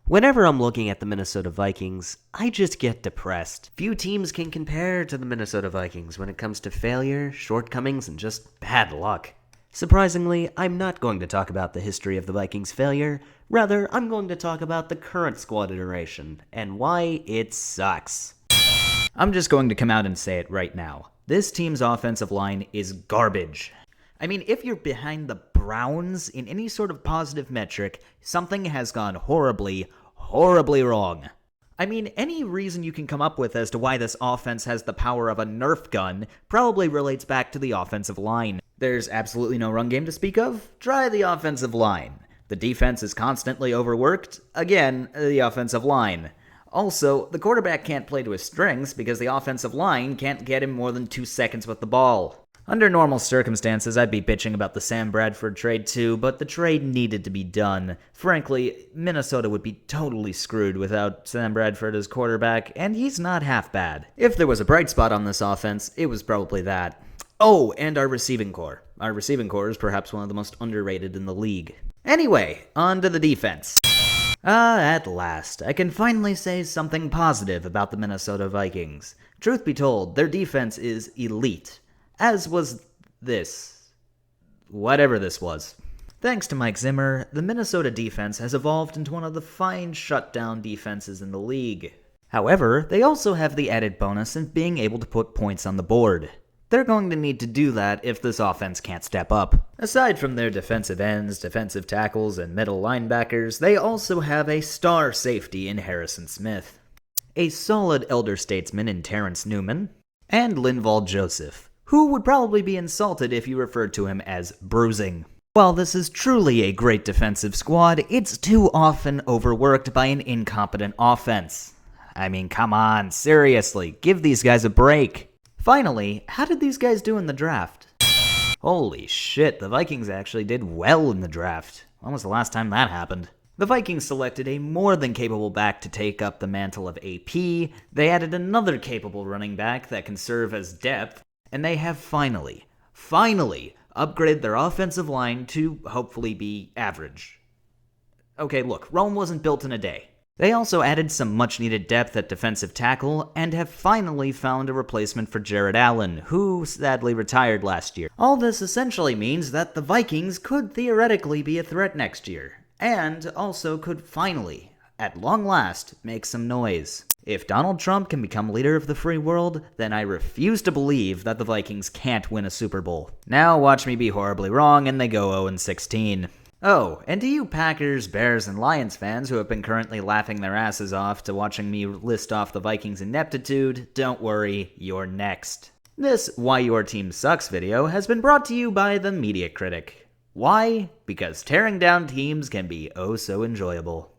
Whenever I'm looking at the Minnesota Vikings, I just get depressed. Few teams can compare to the Minnesota Vikings when it comes to failure, shortcomings, and just bad luck. Surprisingly, I'm not going to talk about the history of the Vikings' failure. Rather, I'm going to talk about the current squad iteration and why it sucks. I'm just going to come out and say it right now. This team's offensive line is garbage. I mean, if you're behind the Browns in any sort of positive metric, something has gone horribly wrong. I mean, any reason you can come up with as to why this offense has the power of a Nerf gun probably relates back to the offensive line. There's absolutely no run game to speak of? Try the offensive line. The defense is constantly overworked? Again, the offensive line. Also, the quarterback can't play to his strengths because the offensive line can't get him more than 2 seconds with the ball. Under normal circumstances, I'd be bitching about the Sam Bradford trade too, but the trade needed to be done. Frankly, Minnesota would be totally screwed without Sam Bradford as quarterback, and he's not half bad. If there was a bright spot on this offense, it was probably that. Oh, and our receiving core. Our receiving core is perhaps one of the most underrated in the league. Anyway, on to the defense. At last, I can finally say something positive about the Minnesota Vikings. Truth be told, their defense is elite. As was this. Whatever this was. Thanks to Mike Zimmer, the Minnesota defense has evolved into one of the fine shutdown defenses in the league. However, they also have the added bonus of being able to put points on the board. They're going to need to do that if this offense can't step up. Aside from their defensive ends, defensive tackles, and middle linebackers, they also have a star safety in Harrison Smith, a solid elder statesman in Terrence Newman, and Linval Joseph, who would probably be insulted if you referred to him as bruising. While this is truly a great defensive squad, it's too often overworked by an incompetent offense. I mean, come on, seriously, give these guys a break. Finally, how did these guys do in the draft? Holy shit, the Vikings actually did well in the draft. When was the last time that happened? The Vikings selected a more than capable back to take up the mantle of AP, they added another capable running back that can serve as depth, and they have finally upgraded their offensive line to hopefully be average. Okay, look, Rome wasn't built in a day. They also added some much-needed depth at defensive tackle and have finally found a replacement for Jared Allen, who sadly retired last year. All this essentially means that the Vikings could theoretically be a threat next year, and also could finally, at long last, make some noise. If Donald Trump can become leader of the free world, then I refuse to believe that the Vikings can't win a Super Bowl. Now watch me be horribly wrong and they go 0-16. Oh, and to you Packers, Bears, and Lions fans who have been currently laughing their asses off to watching me list off the Vikings' ineptitude, don't worry, you're next. This Why Your Team Sucks video has been brought to you by the Media Critic. Why? Because tearing down teams can be oh so enjoyable.